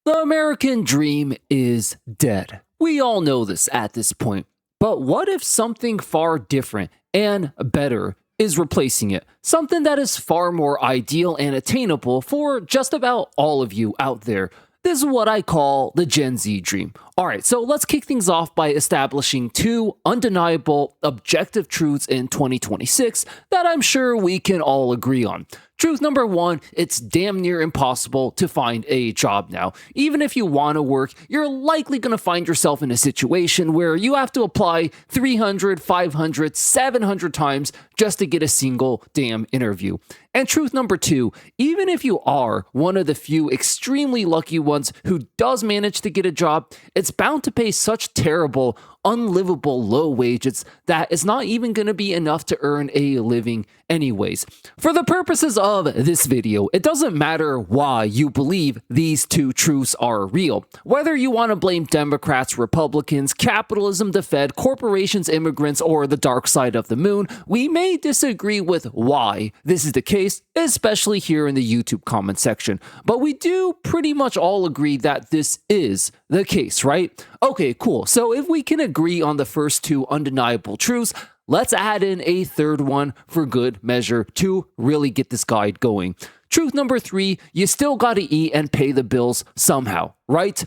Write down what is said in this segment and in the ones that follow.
The American dream is dead. We all know this at this point. But what if something far different and better is replacing it? Something that is far more ideal and attainable for just about all of you out there. This is what I call the Gen Z dream. Alright, so let's kick things off by establishing two undeniable objective truths in 2026 that I'm sure we can all agree on. Truth number one, it's damn near impossible to find a job now. Even if you want to work, you're likely going to find yourself in a situation where you have to apply 300, 500, 700 times just to get a single damn interview. And truth number two, even if you are one of the few extremely lucky ones who does manage to get a job, it's bound to pay such terrible, unlivable low wages that it's not even going to be enough to earn a living anyways. For the purposes of this video, it doesn't matter why you believe these two truths are real. Whether you want to blame Democrats, Republicans, capitalism, the Fed, corporations, immigrants, or the dark side of the moon, we may disagree with why this is the case, especially here in the YouTube comment section. But we do pretty much all agree that this is the case, right? Okay, cool. So if we can agree on the first two undeniable truths, let's add in a third one for good measure to really get this guide going. Truth number three, you still gotta eat and pay the bills somehow, right?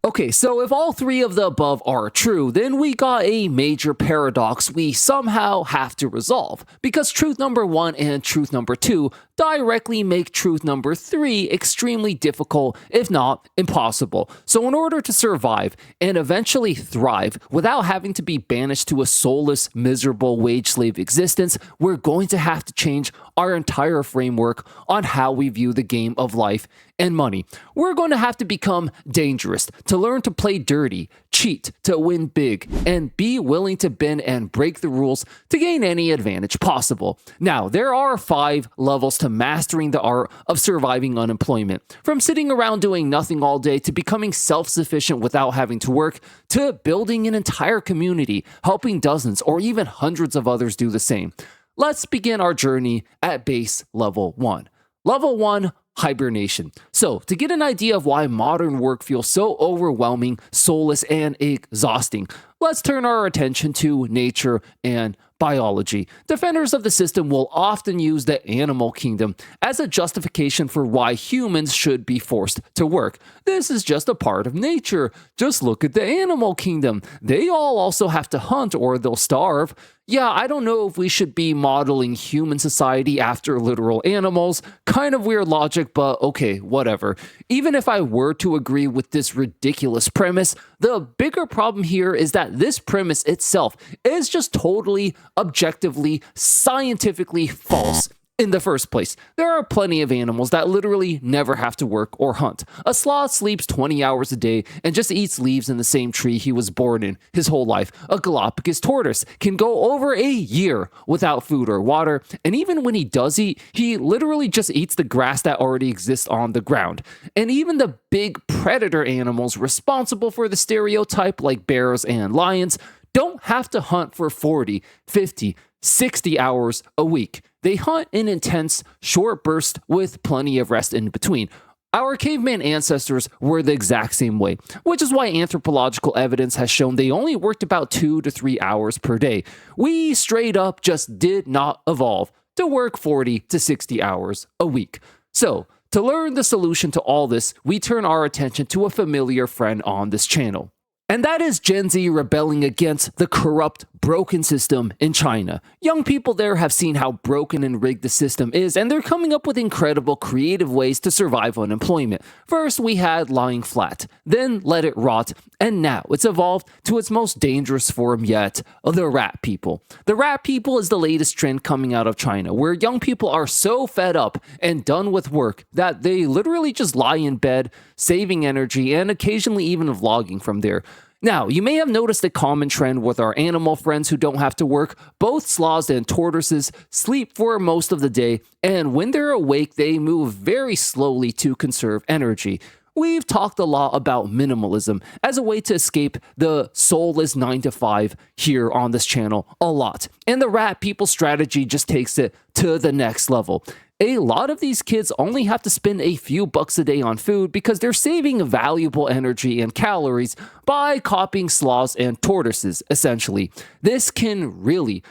Okay, so if all three of the above are true, then we got a major paradox we somehow have to resolve, because truth number one and truth number two directly make truth number three extremely difficult, if not impossible. So in order to survive and eventually thrive without having to be banished to a soulless, miserable wage slave existence, we're going to have to change our entire framework on how we view the game of life and money. We're going to have to become dangerous, to learn to play dirty, cheat to win big, and be willing to bend and break the rules to gain any advantage possible. Now, there are 5 levels to mastering the art of surviving unemployment. From sitting around doing nothing all day to becoming self-sufficient without having to work, to building an entire community, helping dozens or even hundreds of others do the same. Let's begin our journey at base level 1. Level 1, hibernation. So, to get an idea of why modern work feels so overwhelming, soulless, and exhausting, let's turn our attention to nature and biology. Defenders of the system will often use the animal kingdom as a justification for why humans should be forced to work. This is just a part of nature. Just look at the animal kingdom. They all also have to hunt or they'll starve. Yeah, I don't know if we should be modeling human society after literal animals. Kind of weird logic, but okay, whatever. Even if I were to agree with this ridiculous premise, the bigger problem here is that this premise itself is just totally, objectively, scientifically false. In the first place, there are plenty of animals that literally never have to work or hunt. A sloth sleeps 20 hours a day and just eats leaves in the same tree he was born in his whole life. A Galapagos tortoise can go over a year without food or water, and even when he does eat, he literally just eats the grass that already exists on the ground. And even the big predator animals responsible for the stereotype, like bears and lions, don't have to hunt for 40, 50, 60 hours a week. They hunt in intense, short bursts with plenty of rest in between. Our caveman ancestors were the exact same way, which is why anthropological evidence has shown they only worked about 2 to 3 hours per day. We straight up just did not evolve to work 40 to 60 hours a week. So, to learn the solution to all this, we turn our attention to a familiar friend on this channel. And that is Gen Z rebelling against the corrupt, broken system in China. Young people there have seen how broken and rigged the system is, and they're coming up with incredible creative ways to survive unemployment. First, we had lying flat, then let it rot, and now it's evolved to its most dangerous form yet, the rat people. The rat people is the latest trend coming out of China, where young people are so fed up and done with work that they literally just lie in bed, saving energy, and occasionally even vlogging from there. Now, you may have noticed a common trend with our animal friends who don't have to work. Both sloths and tortoises sleep for most of the day, and when they're awake, they move very slowly to conserve energy. We've talked a lot about minimalism as a way to escape the soulless 9 to 5 here on this channel a lot. And the rat people strategy just takes it to the next level. a lot of these kids only have to spend a few bucks a day on food because they're saving valuable energy and calories by copying sloths and tortoises, essentially. This can really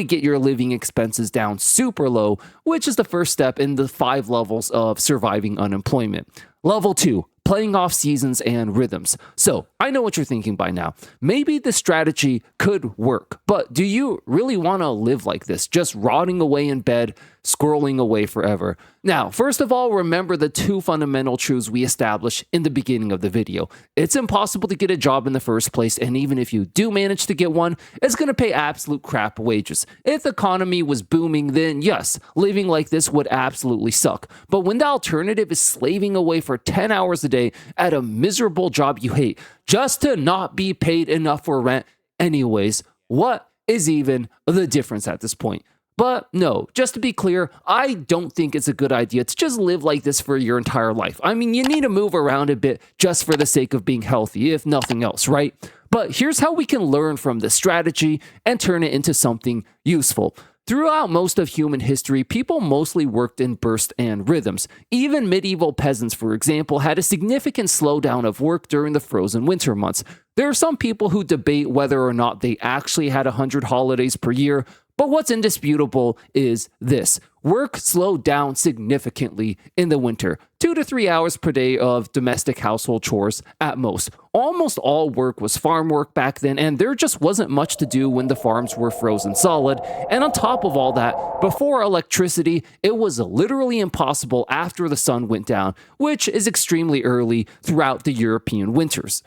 get your living expenses down super low, which is the first step in the 5 levels of surviving unemployment. Level 2, playing off seasons and rhythms. So, I know what you're thinking by now. Maybe this strategy could work, but do you really want to live like this, just rotting away in bed, scrolling away forever? Now, first of all, remember the 2 fundamental truths we established in the beginning of the video. It's impossible to get a job in the first place, and even if you do manage to get one, it's going to pay absolute crap wages. If the economy was booming, then yes, living like this would absolutely suck. But when the alternative is slaving away for 10 hours a day at a miserable job you hate, just to not be paid enough for rent anyways, what is even the difference at this point? But no, just to be clear, I don't think it's a good idea to just live like this for your entire life. I mean, you need to move around a bit just for the sake of being healthy, if nothing else, right? But here's how we can learn from this strategy and turn it into something useful. Throughout most of human history, people mostly worked in bursts and rhythms. Even medieval peasants, for example, had a significant slowdown of work during the frozen winter months. There are some people who debate whether or not they actually had 100 holidays per year, but what's indisputable is this. Work slowed down significantly in the winter, 2 to 3 hours per day of domestic household chores at most. Almost all work was farm work back then, and there just wasn't much to do when the farms were frozen solid. And on top of all that, before electricity, it was literally impossible after the sun went down, which is extremely early throughout the European winters.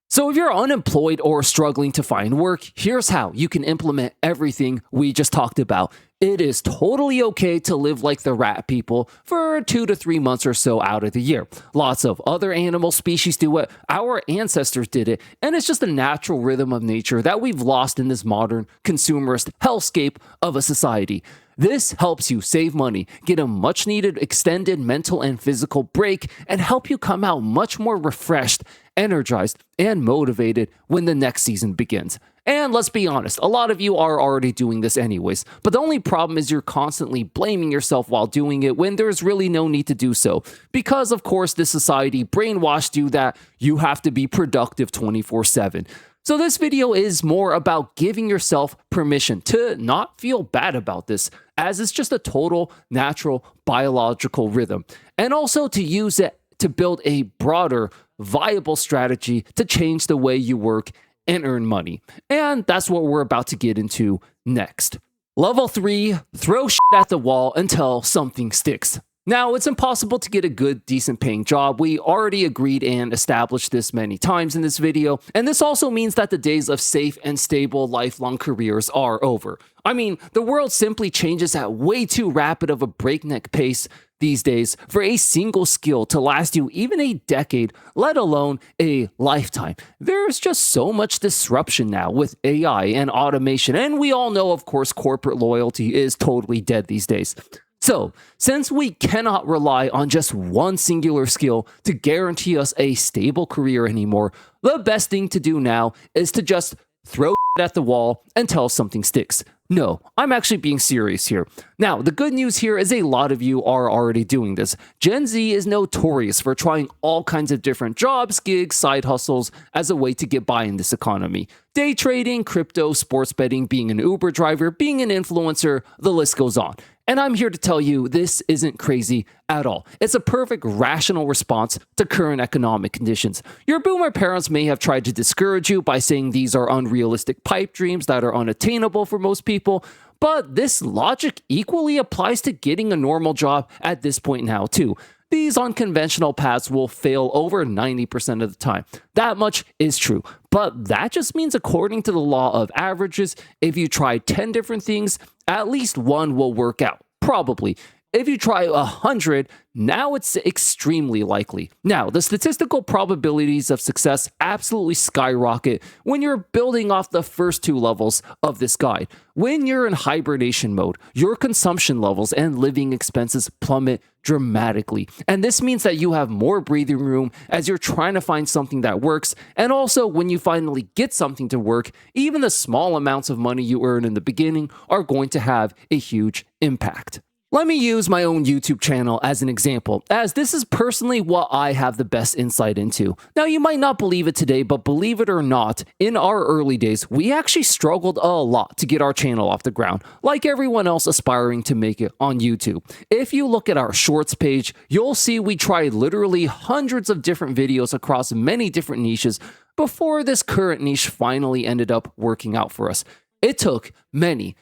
So if you're unemployed or struggling to find work, here's how you can implement everything we just talked about. It is totally okay to live like the rat people for 2 to 3 months or so out of the year. Lots of other animal species do it, our ancestors did it, and it's just a natural rhythm of nature that we've lost in this modern consumerist hellscape of a society. This helps you save money, get a much needed extended mental and physical break, and help you come out much more refreshed, energized, and motivated when the next season begins. And let's be honest, a lot of you are already doing this anyways, but the only problem is you're constantly blaming yourself while doing it when there's really no need to do so. Because of course this society brainwashed you that you have to be productive 24/7. So this video is more about giving yourself permission to not feel bad about this, as it's just a total natural biological rhythm, and also to use it to build a broader, viable strategy to change the way you work and earn money. And that's what we're about to get into next. Level 3, throw shit at the wall until something sticks. Now, it's impossible to get a good, decent paying job. We already agreed and established this many times in this video, and this also means that the days of safe and stable lifelong careers are over. I mean, the world simply changes at way too rapid of a breakneck pace these days for a single skill to last you even a decade, let alone a lifetime. There's just so much disruption now with AI and automation, and we all know, of course, corporate loyalty is totally dead these days. So, since we cannot rely on just one singular skill to guarantee us a stable career anymore, the best thing to do now is to just throw at the wall until something sticks. No, I'm actually being serious here. Now, the good news here is a lot of you are already doing this. Gen Z is notorious for trying all kinds of different jobs, gigs, side hustles as a way to get by in this economy. Day trading, crypto, sports betting, being an Uber driver, being an influencer, the list goes on. And I'm here to tell you this isn't crazy at all. It's a perfect rational response to current economic conditions. Your boomer parents may have tried to discourage you by saying these are unrealistic pipe dreams that are unattainable for most people, but this logic equally applies to getting a normal job at this point now too. These unconventional paths will fail over 90% of the time. That much is true. But that just means, according to the law of averages, if you try 10 different things, at least one will work out. Probably. If you try 100, now it's extremely likely. Now, the statistical probabilities of success absolutely skyrocket when you're building off the first 2 levels of this guide. When you're in hibernation mode, your consumption levels and living expenses plummet dramatically. And this means that you have more breathing room as you're trying to find something that works. And also, when you finally get something to work, even the small amounts of money you earn in the beginning are going to have a huge impact. Let me use my own YouTube channel as an example, as this is personally what I have the best insight into. Now, you might not believe it today, but believe it or not, in our early days, we actually struggled a lot to get our channel off the ground, like everyone else aspiring to make it on YouTube. If you look at our shorts page, you'll see we tried literally hundreds of different videos across many different niches before this current niche finally ended up working out for us. It took many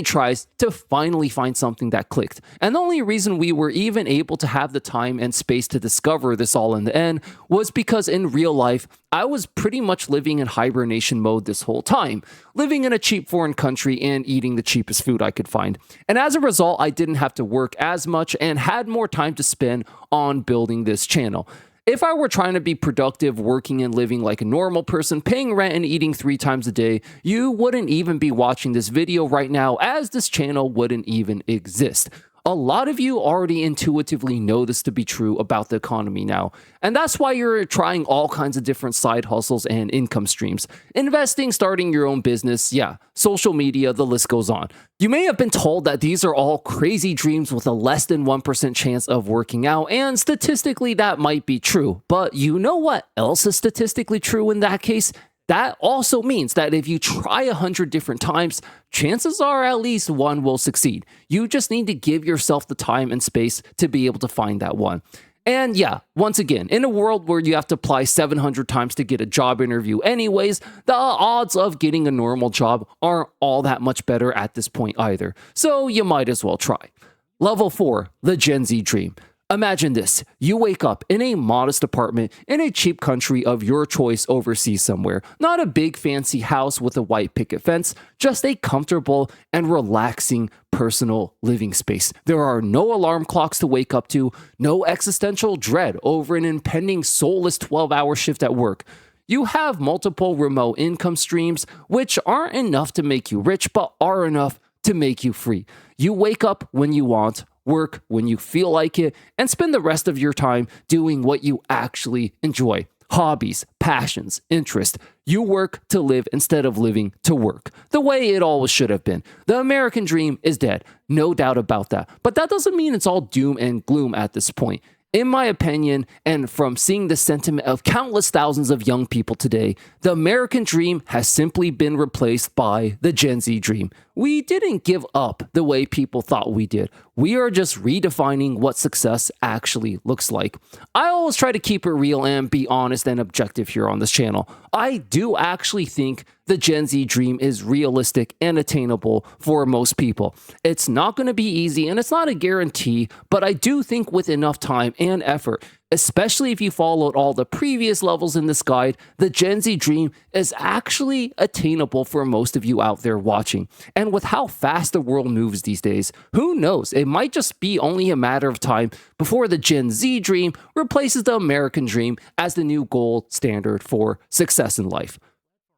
tries to finally find something that clicked. And the only reason we were even able to have the time and space to discover this all in the end was because in real life, I was pretty much living in hibernation mode this whole time, living in a cheap foreign country and eating the cheapest food I could find. And as a result, I didn't have to work as much and had more time to spend on building this channel. If I were trying to be productive, working and living like a normal person, paying rent and eating 3 times a day, you wouldn't even be watching this video right now, as this channel wouldn't even exist. A lot of you already intuitively know this to be true about the economy now, and that's why you're trying all kinds of different side hustles and income streams. Investing, starting your own business, social media, the list goes on. You may have been told that these are all crazy dreams with a less than 1% chance of working out, and statistically that might be true. But you know what else is statistically true in that case? That also means that if you try 100 different times, chances are at least one will succeed. You just need to give yourself the time and space to be able to find that one. And once again, in a world where you have to apply 700 times to get a job interview anyways, the odds of getting a normal job aren't all that much better at this point either. So you might as well try. Level 4, the Gen Z dream. Imagine this. You wake up in a modest apartment in a cheap country of your choice overseas somewhere. Not a big fancy house with a white picket fence, just a comfortable and relaxing personal living space. There are no alarm clocks to wake up to, no existential dread over an impending soulless 12-hour shift at work. You have multiple remote income streams, which aren't enough to make you rich, but are enough to make you free. You wake up when you want, work when you feel like it, and spend the rest of your time doing what you actually enjoy. Hobbies, passions, interests. You work to live instead of living to work. The way it always should have been. The American dream is dead. No doubt about that. But that doesn't mean it's all doom and gloom at this point. In my opinion, and from seeing the sentiment of countless thousands of young people today, the American dream has simply been replaced by the Gen Z dream. We didn't give up the way people thought we did. We are just redefining what success actually looks like. I always try to keep it real and be honest and objective here on this channel. I do actually think the Gen Z dream is realistic and attainable for most people. It's not going to be easy and it's not a guarantee, but I do think with enough time and effort, especially if you followed all the previous levels in this guide, the Gen Z dream is actually attainable for most of you out there watching. And with how fast the world moves these days, who knows? It might just be only a matter of time before the Gen Z dream replaces the American dream as the new gold standard for success in life.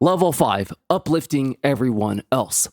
Level 5, uplifting everyone else.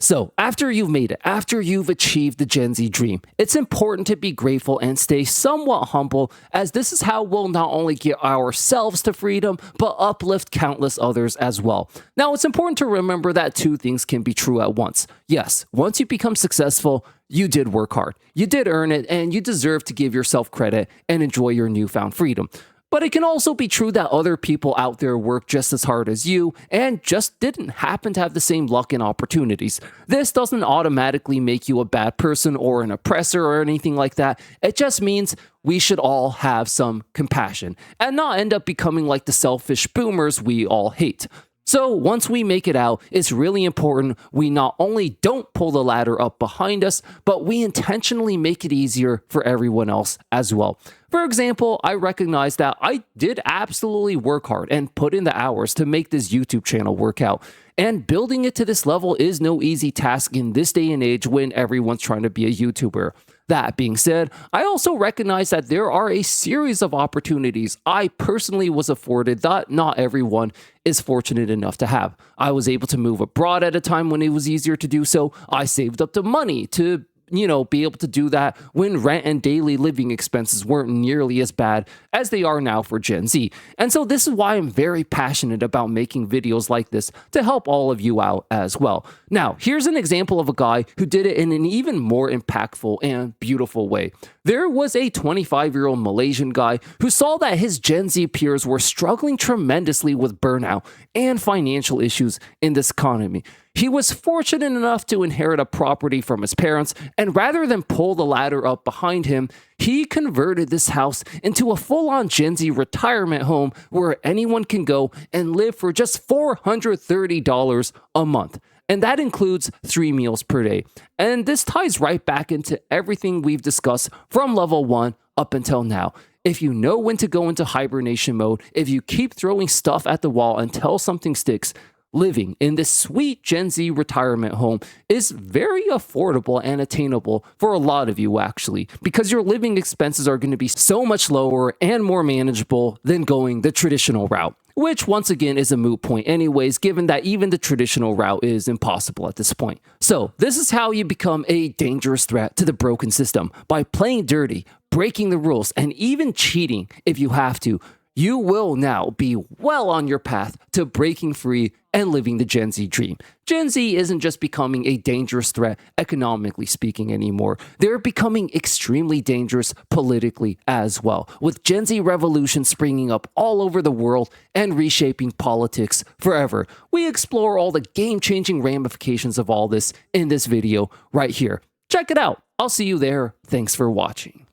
So, after you've made it, after you've achieved the Gen Z dream, it's important to be grateful and stay somewhat humble, as this is how we'll not only get ourselves to freedom, but uplift countless others as well. Now, it's important to remember that 2 things can be true at once. Yes, once you become successful, you did work hard, you did earn it, and you deserve to give yourself credit and enjoy your newfound freedom. But it can also be true that other people out there work just as hard as you and just didn't happen to have the same luck and opportunities. This doesn't automatically make you a bad person or an oppressor or anything like that. It just means we should all have some compassion and not end up becoming like the selfish boomers we all hate. So once we make it out, it's really important we not only don't pull the ladder up behind us, but we intentionally make it easier for everyone else as well. For example, I recognize that I did absolutely work hard and put in the hours to make this YouTube channel work out. And building it to this level is no easy task in this day and age when everyone's trying to be a YouTuber. That being said, I also recognize that there are a series of opportunities I personally was afforded that not everyone is fortunate enough to have. I was able to move abroad at a time when it was easier to do so. I saved up the money to be able to do that when rent and daily living expenses weren't nearly as bad as they are now for Gen Z. And so this is why I'm very passionate about making videos like this to help all of you out as well. Now, here's an example of a guy who did it in an even more impactful and beautiful way. There was a 25-year-old Malaysian guy who saw that his Gen Z peers were struggling tremendously with burnout and financial issues in this economy. He was fortunate enough to inherit a property from his parents, and rather than pull the ladder up behind him, he converted this house into a full-on Gen Z retirement home where anyone can go and live for just $430 a month. And that includes 3 meals per day. And this ties right back into everything we've discussed from level 1 up until now. If you know when to go into hibernation mode, if you keep throwing stuff at the wall until something sticks, living in this sweet Gen Z retirement home is very affordable and attainable for a lot of you, actually, because your living expenses are going to be so much lower and more manageable than going the traditional route, which once again is a moot point anyways, given that even the traditional route is impossible at this point. So this is how you become a dangerous threat to the broken system, by playing dirty, breaking the rules, and even cheating if you have to. You will now be well on your path to breaking free and living the Gen Z dream. Gen Z isn't just becoming a dangerous threat economically speaking anymore. They're becoming extremely dangerous politically as well, with Gen Z revolution springing up all over the world and reshaping politics forever. We explore all the game-changing ramifications of all this in this video right here. Check it out. I'll see you there. Thanks for watching.